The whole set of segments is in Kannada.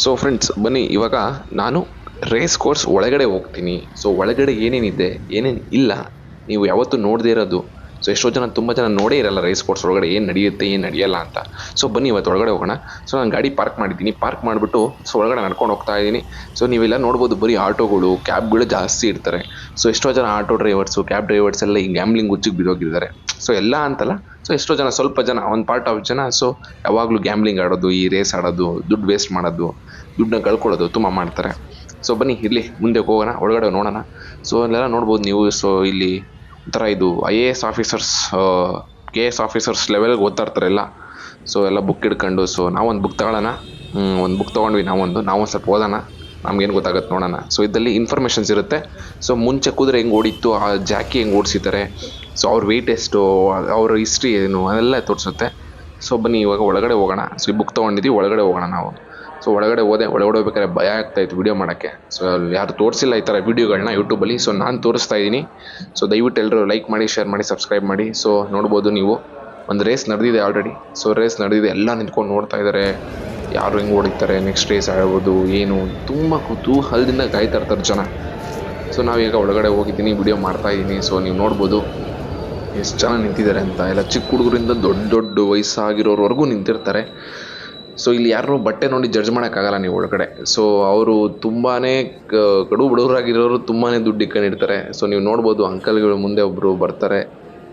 ಸೊ ಫ್ರೆಂಡ್ಸ್ ಬನ್ನಿ ಇವಾಗ ನಾನು ರೇಸ್ ಕೋರ್ಸ್ ಒಳಗಡೆ ಹೋಗ್ತೀನಿ. ಸೊ ಒಳಗಡೆ ಏನೇನಿದೆ ಏನೇನು ಇಲ್ಲ ನೀವು ಯಾವತ್ತೂ ನೋಡದೇ ಇರೋದು. ಸೊ ಎಷ್ಟೋ ಜನ ತುಂಬ ಜನ ನೋಡೇ ಇರಲ್ಲ ರೇಸ್ ಕೋರ್ಸ್ ಒಳಗಡೆ ಏನು ನಡೆಯುತ್ತೆ ಏನು ನಡೆಯಲ್ಲ ಅಂತ. ಸೊ ಬನ್ನಿ ಇವತ್ತು ಒಳಗಡೆ ಹೋಗೋಣ. ಸೊ ನಾನು ಗಾಡಿ ಪಾರ್ಕ್ ಮಾಡಿದ್ದೀನಿ, ಪಾರ್ಕ್ ಮಾಡಿಬಿಟ್ಟು ಸೊ ಒಳಗಡೆ ನಡ್ಕೊಂಡು ಹೋಗ್ತಾ ಇದ್ದೀನಿ. ಸೊ ನೀವೆಲ್ಲ ನೋಡ್ಬೋದು ಬರೀ ಆಟೋಗಳು ಕ್ಯಾಬ್ಗಳು ಜಾಸ್ತಿ ಇರ್ತಾರೆ. ಸೊ ಎಷ್ಟೋ ಜನ ಆಟೋ ಡ್ರೈವರ್ಸು ಕ್ಯಾಬ್ ಡ್ರೈವರ್ಸ್ ಎಲ್ಲ ಈ ಗ್ಯಾಮ್ಲಿಂಗ್ ಹುಚ್ಚಿಗೆ ಬಿದ್ದೋಗಿದ್ದಾರೆ. ಸೊ ಎಲ್ಲ ಅಂತಲ್ಲ, ಸೊ ಎಷ್ಟೋ ಜನ ಸ್ವಲ್ಪ ಜನ ಒಂದು ಪಾರ್ಟ್ ಆಫ್ ಜನ ಸೊ ಯಾವಾಗಲೂ ಗ್ಯಾಮ್ಲಿಂಗ್ ಆಡೋದು, ಈ ರೇಸ್ ಆಡೋದು, ದುಡ್ಡು ವೇಸ್ಟ್ ಮಾಡೋದು, ದುಡ್ಡನ್ನ ಕಳ್ಕೊಳ್ಳೋದು ತುಂಬ ಮಾಡ್ತಾರೆ. ಸೊ ಬನ್ನಿ ಇಲ್ಲಿ ಮುಂದೆ ಹೋಗೋಣ, ಒಳಗಡೆ ನೋಡೋಣ. ಸೊ ಅಲ್ಲೆಲ್ಲ ನೋಡ್ಬೋದು ನೀವು. ಸೊ ಇಲ್ಲಿ ಒಂಥರ ಇದು IAS ಆಫೀಸರ್ಸ್, KS ಆಫೀಸರ್ಸ್ ಲೆವೆಲ್ಗೆ ಓದ್ತಾ ಇರ್ತಾರೆ ಎಲ್ಲ. ಸೊ ಎಲ್ಲ ಬುಕ್ ಹಿಡ್ಕೊಂಡು ಸೊ ನಾವೊಂದು ಬುಕ್ ತಗೊಳ್ಳೋಣ. ಒಂದು ಬುಕ್ ತೊಗೊಂಡ್ವಿ ನಾವೊಂದು ಸ್ವಲ್ಪ ಓದೋಣ, ನಮ್ಗೇನು ಗೊತ್ತಾಗುತ್ತೆ ನೋಡೋಣ. ಸೊ ಇದರಲ್ಲಿ ಇನ್ಫಾರ್ಮೇಷನ್ಸ್ ಇರುತ್ತೆ. ಸೊ ಮುಂಚೆ ಕುದುರೆ ಹೆಂಗೆ ಓಡಿತ್ತು, ಆ ಜಾಕಿ ಹೆಂಗೆ ಓಡಿಸಿದ್ದಾರೆ, ಸೊ ಅವ್ರ ವೆಯ್ಟ್ ಎಷ್ಟು, ಅವ್ರ ಹಿಸ್ಟ್ರಿ ಏನು ಅದೆಲ್ಲ ತೋರಿಸುತ್ತೆ. ಸೊ ಬನ್ನಿ ಇವಾಗ ಒಳಗಡೆ ಹೋಗೋಣ. ಸೊ ಈ ಬುಕ್ ತೊಗೊಂಡಿದ್ದೀವಿ, ಒಳಗಡೆ ಹೋಗೋಣ ನಾವು. ಸೊ ಒಳಗಡೆ ಹೋಗ್ಬೇಕಾದ್ರೆ ಭಯ ಆಗ್ತಾಯಿತ್ತು ವೀಡಿಯೋ ಮಾಡೋಕ್ಕೆ. ಸೊ ಅಲ್ಲಿ ಯಾರು ತೋರಿಸಿಲ್ಲ ಈ ಥರ ವೀಡಿಯೋಗಳನ್ನ ಯೂಟ್ಯೂಬಲ್ಲಿ. ಸೊ ನಾನು ತೋರಿಸ್ತಾ ಇದ್ದೀನಿ. ಸೊ ದಯವಿಟ್ಟು ಎಲ್ಲರೂ ಲೈಕ್ ಮಾಡಿ, ಶೇರ್ ಮಾಡಿ, ಸಬ್ಸ್ಕ್ರೈಬ್ ಮಾಡಿ. ಸೊ ನೋಡ್ಬೋದು ನೀವು, ಒಂದು ರೇಸ್ ನಡೆದಿದೆ ಆಲ್ರೆಡಿ. ಸೊ ರೇಸ್ ನಡೆದಿದೆ, ಎಲ್ಲ ನಿಂತ್ಕೊಂಡು ನೋಡ್ತಾ ಇದ್ದಾರೆ ಯಾರು ಹೆಂಗೆ ಹೊಡಿತಾರೆ, ನೆಕ್ಸ್ಟ್ ರೇಸ್ ಆಡ್ಬೋದು ಏನು, ತುಂಬ ಕುತೂಹಲದಿಂದ ಕಾಯ್ತಾ ಇರ್ತಾರೆ ಜನ. ಸೊ ನಾವೀಗ ಒಳಗಡೆ ಹೋಗಿದ್ದೀನಿ, ವಿಡಿಯೋ ಮಾಡ್ತಾಯಿದ್ದೀನಿ. ಸೊ ನೀವು ನೋಡ್ಬೋದು ಎಷ್ಟು ಜನ ನಿಂತಿದ್ದಾರೆ ಅಂತ. ಎಲ್ಲ ಚಿಕ್ಕ ಹುಡುಗರಿಂದ ದೊಡ್ಡ ದೊಡ್ಡ ವಯಸ್ಸಾಗಿರೋರ್ವರೆಗೂ ನಿಂತಿರ್ತಾರೆ. ಸೊ ಇಲ್ಲಿ ಯಾರನ್ನೂ ಬಟ್ಟೆ ನೋಡಿ ಜಡ್ಜ್ ಮಾಡೋಕ್ಕಾಗಲ್ಲ ನೀವು ಒಳಗಡೆ. ಸೊ ಅವರು ತುಂಬಾ ಕಡು ಬಡವರಾಗಿರೋರು ತುಂಬಾ ದುಡ್ಡು ಇಟ್ಕೊಂಡಿರ್ತಾರೆ. ಸೊ ನೀವು ನೋಡ್ಬೋದು ಅಂಕಲ್ಗಳು ಮುಂದೆ ಒಬ್ಬರು ಬರ್ತಾರೆ,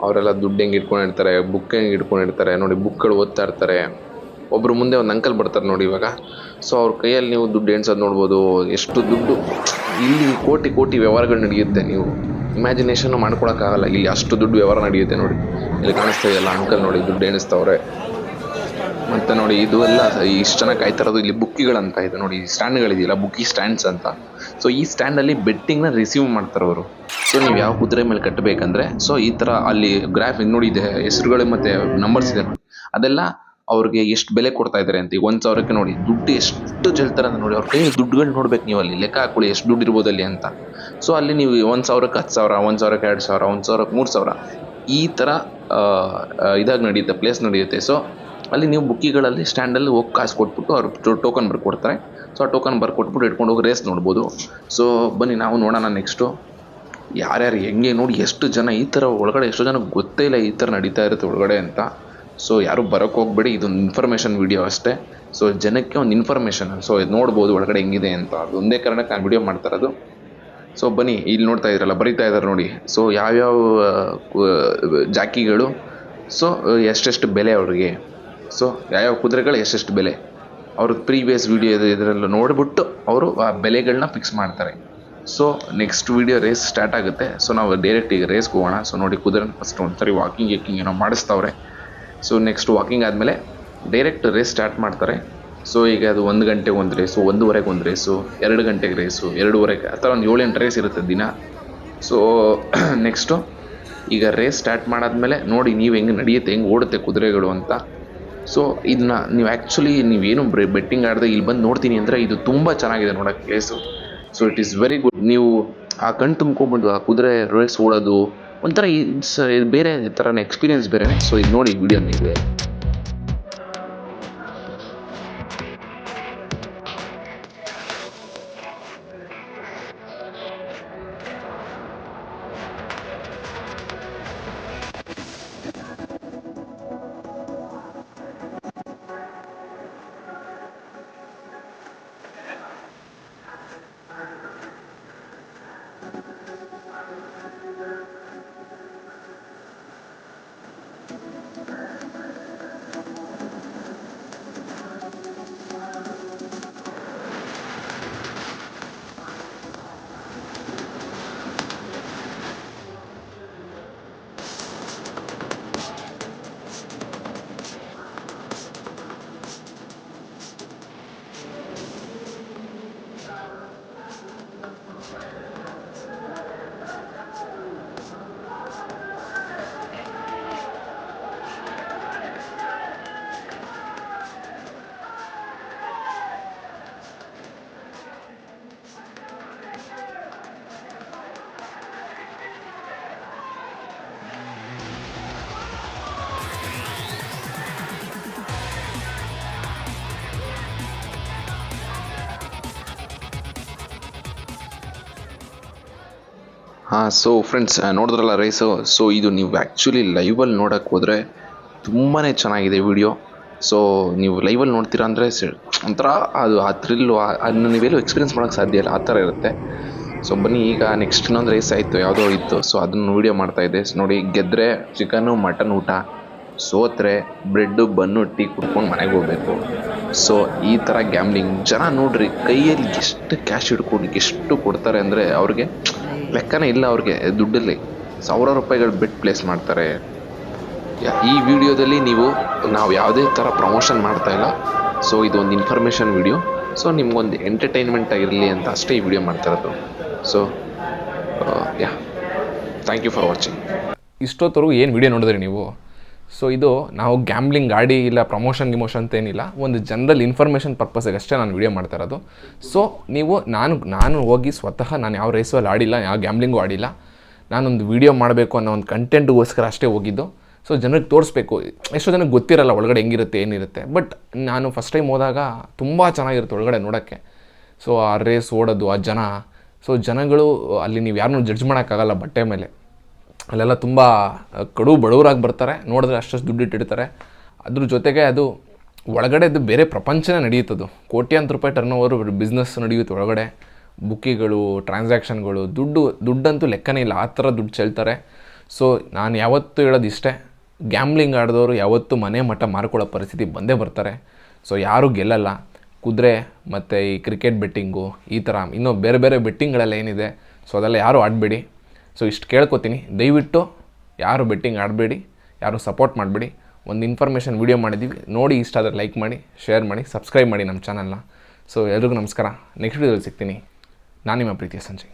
ಅವರೆಲ್ಲ ದುಡ್ಡು ಹೆಂಗೆ ಇಟ್ಕೊಂಡಿರ್ತಾರೆ, ಬುಕ್ ಹೆಂಗೆ ಇಟ್ಕೊಂಡಿರ್ತಾರೆ ನೋಡಿ, ಬುಕ್ಗಳು ಓದ್ತಾ ಇರ್ತಾರೆ. ಒಬ್ಬರು ಮುಂದೆ ಒಂದು ಅಂಕಲ್ ಬರ್ತಾರೆ ನೋಡಿ ಇವಾಗ. ಸೊ ಅವ್ರ ಕೈಯಲ್ಲಿ ನೀವು ದುಡ್ಡು ಎಣ್ಸೋದು ನೋಡ್ಬೋದು, ಎಷ್ಟು ದುಡ್ಡು. ಇಲ್ಲಿ ಕೋಟಿ ಕೋಟಿ ವ್ಯವಹಾರಗಳು ನಡೆಯುತ್ತೆ, ನೀವು ಇಮ್ಯಾಜಿನೇಷನ್ ಮಾಡ್ಕೊಳಕ್ಕಾಗಲ್ಲ. ಇಲ್ಲಿ ಅಷ್ಟು ದುಡ್ಡು ವ್ಯವಹಾರ ನಡೆಯುತ್ತೆ ನೋಡಿ. ಇಲ್ಲಿ ಕಾಣಿಸ್ತಾ ಇದೆಯಲ್ಲ ಅಂಕಲ್ ನೋಡಿ, ದುಡ್ಡು ಎಣಿಸ್ತವ್ರೆ. ಮತ್ತು ನೋಡಿ ಇದು ಎಲ್ಲ ಇಷ್ಟು ಚೆನ್ನಾಗಿ ಕಾಯ್ತಾ ಇರೋದು ಇಲ್ಲಿ ಬುಕ್ಕಿಗಳಂತ ಇದೆ ನೋಡಿ, ಸ್ಟ್ಯಾಂಡ್ಗಳಿದೆಯಲ್ಲ ಬುಕ್ಕಿ ಸ್ಟ್ಯಾಂಡ್ಸ್ ಅಂತ. ಸೊ ಈ ಸ್ಟ್ಯಾಂಡಲ್ಲಿ ಬೆಟ್ಟಿಂಗ್ನ ರಿಸೀವ್ ಮಾಡ್ತಾರೆ ಅವರು. ಸೊ ನೀವು ಯಾವ ಕುದುರೆ ಮೇಲೆ ಕಟ್ಟಬೇಕಂದ್ರೆ ಸೊ ಈ ಥರ ಅಲ್ಲಿ ಗ್ರಾಫ್ ನೋಡಿ ಇದೆ, ಹೆಸರುಗಳು ಮತ್ತು ನಂಬರ್ಸ್ ಇದೆ ನೋಡಿ, ಅದೆಲ್ಲ ಅವ್ರಿಗೆ ಎಷ್ಟು ಬೆಲೆ ಕೊಡ್ತಾ ಇದ್ದಾರೆ ಅಂತ. ಈಗ 1,000ಕ್ಕೆ ನೋಡಿ ದುಡ್ಡು ಎಷ್ಟು ಚೆಲ್ತಾರೆ ಅಂತ ನೋಡಿ. ಅವ್ರ ಕೈ ದುಡ್ಡುಗಳು ನೋಡ್ಬೇಕು ನೀವು, ಅಲ್ಲಿ ಲೆಕ್ಕ ಹಾಕೊಳ್ಳಿ ಎಷ್ಟು ದುಡ್ಡು ಇರ್ಬೋದು ಅಲ್ಲಿ ಅಂತ. ಸೊ ಅಲ್ಲಿ ನೀವು 1,000ಕ್ಕೆ 10,000, 1,000ಕ್ಕೆ 2,000, 1,000ಕ್ಕೆ 3,000 ಈ ಥರ ಇದಾಗಿ ನಡೆಯುತ್ತೆ, ಪ್ಲೇಸ್ ನಡೆಯುತ್ತೆ. ಸೊ ಅಲ್ಲಿ ನೀವು ಬುಕ್ಕಿಗಳಲ್ಲಿ ಸ್ಟ್ಯಾಂಡಲ್ಲಿ ಹೋಗಿ ಕಾಸು ಕೊಟ್ಬಿಟ್ಟು ಅವ್ರು ಟೋಕನ್ ಬರ್ಕೊಡ್ತಾರೆ. ಸೊ ಆ ಟೋಕನ್ ಬರ್ಕೊಟ್ಬಿಟ್ಟು ಇಟ್ಕೊಂಡು ಹೋಗಿ ರೇಸ್ ನೋಡ್ಬೋದು. ಸೊ ಬನ್ನಿ ನಾವು ನೋಡೋಣ ನೆಕ್ಸ್ಟು ಯಾರ್ಯಾರು ಹೆಂಗೆ ನೋಡಿ, ಎಷ್ಟು ಜನ ಈ ಥರ ಒಳಗಡೆ, ಎಷ್ಟೋ ಜನ ಗೊತ್ತೇ ಇಲ್ಲ ಈ ಥರ ನಡೀತಾ ಇರುತ್ತೆ ಒಳಗಡೆ ಅಂತ. ಸೊ ಯಾರು ಬರೋಕ್ಕೆ ಹೋಗ್ಬೇಡಿ, ಇದೊಂದು ಇನ್ಫಾರ್ಮೇಷನ್ ವೀಡಿಯೋ ಅಷ್ಟೇ. ಸೊ ಜನಕ್ಕೆ ಒಂದು ಇನ್ಫಾರ್ಮೇಷನ್. ಸೊ ಇದು ನೋಡ್ಬೋದು ಒಳಗಡೆ ಹೆಂಗಿದೆ ಅಂತ, ಅದೊಂದೇ ಕಾರಣಕ್ಕೆ ನಾನು ವೀಡಿಯೋ ಮಾಡ್ತಾ ಇರೋದು. ಸೊ ಬನ್ನಿ ಇಲ್ಲಿ ನೋಡ್ತಾ ಇದ್ರಲ್ಲ, ಬರೀತಾ ಇದ್ದಾರೆ ನೋಡಿ. ಸೊ ಯಾವ್ಯಾವ ಜಾಕಿಗಳು, ಸೊ ಎಷ್ಟೆಷ್ಟು ಬೆಲೆ ಅವ್ರಿಗೆ, ಸೊ ಯಾವ್ಯಾವ ಕುದುರೆಗಳು ಎಷ್ಟೆಷ್ಟು ಬೆಲೆ, ಅವರು ಪ್ರೀವಿಯಸ್ ವೀಡಿಯೋ ಇದರೆಲ್ಲ ನೋಡಿಬಿಟ್ಟು ಅವರು ಆ ಬೆಲೆಗಳನ್ನ ಫಿಕ್ಸ್ ಮಾಡ್ತಾರೆ. So next video race start ಆಗುತ್ತೆ. ಸೊ ನಾವು ಡೈರೆಕ್ಟ್ ಈಗ ರೇಸ್ಗೆ ಹೋಗೋಣ. ಸೊ ನೋಡಿ ಕುದುರೆನ ಫಸ್ಟ್ ಒಂದ್ಸರಿ ವಾಕಿಂಗ್ ಏನೋ ಮಾಡಿಸ್ತವ್ರೆ. ಸೊ ನೆಕ್ಸ್ಟ್ ವಾಕಿಂಗ್ ಆದಮೇಲೆ ಡೈರೆಕ್ಟ್ ರೇಸ್ ಸ್ಟಾರ್ಟ್ ಮಾಡ್ತಾರೆ. ಸೊ ಈಗ ಅದು 1 ಗಂಟೆಗೆ ಒಂದು ರೇಸು, 1:30ಗೆ ಒಂದು ರೇಸು, 2 ಗಂಟೆಗೆ ರೇಸು, 2:30 ಆ ಥರ ಒಂದು 7-8 ರೇಸ್ ಇರುತ್ತೆ ದಿನ. ಸೊ ನೆಕ್ಸ್ಟು ಈಗ ರೇಸ್ ಸ್ಟಾರ್ಟ್ ಮಾಡಾದ್ಮೇಲೆ ನೋಡಿ ನೀವು ಹೆಂಗೆ ನಡೆಯುತ್ತೆ, ಹೆಂಗೆ ಓಡುತ್ತೆ ಕುದುರೆಗಳು ಅಂತ. ಸೊ ಇದನ್ನ ನೀವು ಆ್ಯಕ್ಚುಲಿ ನೀವೇನು ಬೆಟ್ಟಿಂಗ್ ಆಡದೆ ಇಲ್ಲಿ ಬಂದು ನೋಡ್ತೀನಿ ಅಂದರೆ ಇದು ತುಂಬ ಚೆನ್ನಾಗಿದೆ ನೋಡೋಕ್ಕೆ place. So it is very good. ನೀವು ಆ ಕಣ್ಣು ತುಂಬ್ಕೊಂಡ್ಬಿಟ್ಟು ಆ ಕುದುರೆ ರೇಸ್ ಓಡೋದು ಒಂಥರ ಇಟ್ಸ್ ಬೇರೆ ಥರನೇ ಎಕ್ಸ್ಪೀರಿಯೆನ್ಸ್ ಬೇರೆ. ಸೊ ಇದು ನೋಡಿ ವಿಡಿಯೋ ನೀವೇ. ಹಾಂ, ಸೊ ಫ್ರೆಂಡ್ಸ್ ನೋಡಿದ್ರಲ್ಲ ರೇಸು. ಸೊ ಇದು ನೀವು ಆ್ಯಕ್ಚುಲಿ ಲೈವಲ್ಲಿ ನೋಡೋಕ್ಕೆ ಹೋದರೆ ತುಂಬಾ ಚೆನ್ನಾಗಿದೆ ವಿಡಿಯೋ. ಸೊ ನೀವು ಲೈವಲ್ಲಿ ನೋಡ್ತೀರಾ ಅಂದರೆ ಒಂಥರ ಅದು ಆ ಥ್ರಿಲ್ಲು ಅದನ್ನ ನೀವೆಲ್ಲೂ ಎಕ್ಸ್ಪೀರಿಯನ್ಸ್ ಮಾಡೋಕ್ಕೆ ಸಾಧ್ಯ ಇಲ್ಲ, ಆ ಥರ ಇರುತ್ತೆ. ಸೊ ಬನ್ನಿ, ಈಗ ನೆಕ್ಸ್ಟ್ ಇನ್ನೊಂದು ರೇಸ್ ಆಯಿತು, ಯಾವುದೋ ಇತ್ತು. ಸೊ ಅದನ್ನು ವೀಡಿಯೋ ಮಾಡ್ತಾಯಿದ್ದೆ. ನೋಡಿ, ಗೆದ್ದರೆ ಚಿಕನ್ನು ಮಟನ್ ಊಟ, ಸೋತ್ರೆ ಬ್ರೆಡ್ಡು ಬನ್ನು ಟೀ ಕುಡ್ಕೊಂಡು ಮನೆಗೆ ಹೋಗ್ಬೇಕು. ಸೊ ಈ ಥರ ಗ್ಯಾಮ್ಲಿಂಗ್ ಜನ ನೋಡ್ರಿ, ಕೈಯಲ್ಲಿ ಎಷ್ಟು ಕ್ಯಾಶ್ ಹಿಡ್ಕೊಂಡು ಎಷ್ಟು ಕೊಡ್ತಾರೆ ಅಂದರೆ ಅವ್ರಿಗೆ ಲೆಕ್ಕನೇ ಇಲ್ಲ. ಅವ್ರಿಗೆ ದುಡ್ಡಲ್ಲಿ ಸಾವಿರಾರು ರೂಪಾಯಿಗಳು ಬೆಟ್ ಪ್ಲೇಸ್ ಮಾಡ್ತಾರೆ. ಈ ವಿಡಿಯೋದಲ್ಲಿ ನಾವು ಯಾವುದೇ ಥರ ಪ್ರಮೋಷನ್ ಮಾಡ್ತಾ ಇಲ್ಲ. ಸೊ ಇದೊಂದು ಇನ್ಫಾರ್ಮೇಷನ್ ವಿಡಿಯೋ. ಸೊ ನಿಮ್ಗೊಂದು ಎಂಟರ್ಟೈನ್ಮೆಂಟ್ ಆಗಿರಲಿ ಅಂತ ಅಷ್ಟೇ ಈ ವಿಡಿಯೋ ಮಾಡ್ತಾ ಇರೋದು. So thank you for watching. ಇಷ್ಟೊತ್ತವರೆಗೂ ಏನು ವಿಡಿಯೋ ನೋಡಿದ್ರಿ ನೀವು? ಸೊ ಇದು ನಾವು ಗ್ಯಾಮ್ಲಿಂಗ್ ಗಾಡಿ ಇಲ್ಲ ಪ್ರಮೋಷನ್ ಗಿಮೋಷನ್ ಅಂತೇನಿಲ್ಲ, ಒಂದು ಜನರಲ್ ಇನ್ಫಾರ್ಮೇಷನ್ ಪರ್ಪಸ್ಗೆ ಅಷ್ಟೇ ನಾನು ವಿಡಿಯೋ ಮಾಡ್ತಾ ಇರೋದು. ಸೊ ನೀವು ನಾನು ಹೋಗಿ ಸ್ವತಃ ನಾನು ಯಾವ ರೇಸಲ್ಲಿ ಆಡಿಲ್ಲ, ಯಾವ ಗ್ಯಾಮ್ಲಿಂಗು ಆಡಿಲ್ಲ. ನಾನೊಂದು ವಿಡಿಯೋ ಮಾಡಬೇಕು ಅನ್ನೋ ಒಂದು ಕಂಟೆಂಟ್ಗೋಸ್ಕರ ಅಷ್ಟೇ ಹೋಗಿದ್ದು. ಸೊ ಜನರಿಗೆ ತೋರಿಸ್ಬೇಕು. ಎಷ್ಟೋ ಜನಕ್ಕೆ ಗೊತ್ತಿರಲ್ಲ ಒಳಗಡೆ ಹೆಂಗಿರುತ್ತೆ ಏನಿರುತ್ತೆ. ಬಟ್ ನಾನು ಫಸ್ಟ್ ಟೈಮ್ ಹೋದಾಗ ತುಂಬ ಚೆನ್ನಾಗಿರುತ್ತೆ ಒಳಗಡೆ ನೋಡೋಕ್ಕೆ. ಸೊ ಆ ರೇಸ್ ಓಡೋದು, ಆ ಜನ, ಸೊ ಜನಗಳು ಅಲ್ಲಿ ನೀವು ಯಾರನ್ನೂ ಜಡ್ಜ್ ಮಾಡೋಕ್ಕಾಗಲ್ಲ ಬಟ್ಟೆ ಮೇಲೆ. ಅಲ್ಲೆಲ್ಲ ತುಂಬ ಕಡು ಬಡವರಾಗಿ ಬರ್ತಾರೆ, ನೋಡಿದ್ರೆ ಅಷ್ಟು ದುಡ್ಡು ಇಟ್ಟಿರ್ತಾರೆ. ಅದ್ರ ಜೊತೆಗೆ ಅದು ಒಳಗಡೆದು ಬೇರೆ ಪ್ರಪಂಚನೇ ನಡೆಯುತ್ತದು. ಕೋಟ್ಯಾಂತರ ರೂಪಾಯಿ ಟರ್ನ್ ಓವರ್ ಬಿಸ್ನೆಸ್ ನಡೆಯುತ್ತೆ ಒಳಗಡೆ. ಬುಕ್ಕಿಗಳು, ಟ್ರಾನ್ಸಾಕ್ಷನ್ಗಳು, ದುಡ್ಡಂತೂ ಲೆಕ್ಕನೇ ಇಲ್ಲ, ಆ ಥರ ದುಡ್ಡು ಚೆಲ್ತಾರೆ. ಸೊ ನಾನು ಯಾವತ್ತೂ ಹೇಳೋದು ಇಷ್ಟೇ, ಗ್ಯಾಮ್ಲಿಂಗ್ ಆಡಿದವರು ಯಾವತ್ತೂ ಮನೆ ಮಠ ಮಾರ್ಕೊಳ್ಳೋ ಪರಿಸ್ಥಿತಿ ಬಂದೇ ಬರ್ತಾರೆ. ಸೊ ಯಾರೂ ಗೆಲ್ಲಲ್ಲ. ಕುದುರೆ ಮತ್ತು ಈ ಕ್ರಿಕೆಟ್ ಬೆಟ್ಟಿಂಗು, ಈ ಥರ ಇನ್ನೂ ಬೇರೆ ಬೇರೆ ಬೆಟ್ಟಿಂಗ್ಗಳೆಲ್ಲ ಏನಿದೆ, ಸೊ ಅದೆಲ್ಲ ಯಾರೂ ಆಡಬೇಡಿ. ಸೊ ಇಷ್ಟು ಕೇಳ್ಕೊತೀನಿ, ದಯವಿಟ್ಟು ಯಾರು ಬೆಟ್ಟಿಂಗ್ ಆಡಬೇಡಿ, ಯಾರು ಸಪೋರ್ಟ್ ಮಾಡಬೇಡಿ. ಒಂದು ಇನ್ಫಾರ್ಮೇಷನ್ ವೀಡಿಯೋ ಮಾಡಿದ್ದೀವಿ, ನೋಡಿ ಇಷ್ಟ ಆದರೆ ಲೈಕ್ ಮಾಡಿ, ಶೇರ್ ಮಾಡಿ, ಸಬ್ಸ್ಕ್ರೈಬ್ ಮಾಡಿ ನಮ್ಮ ಚಾನಲ್ನ. ಸೊ ಎಲ್ರಿಗೂ ನಮಸ್ಕಾರ. ನೆಕ್ಸ್ಟ್ ವೀಡಿಯೋದಲ್ಲಿ ಸಿಗ್ತೀನಿ. ನಾನು ನಿಮ್ಮ ಪ್ರೀತಿಯ ಸಂಜಯ್.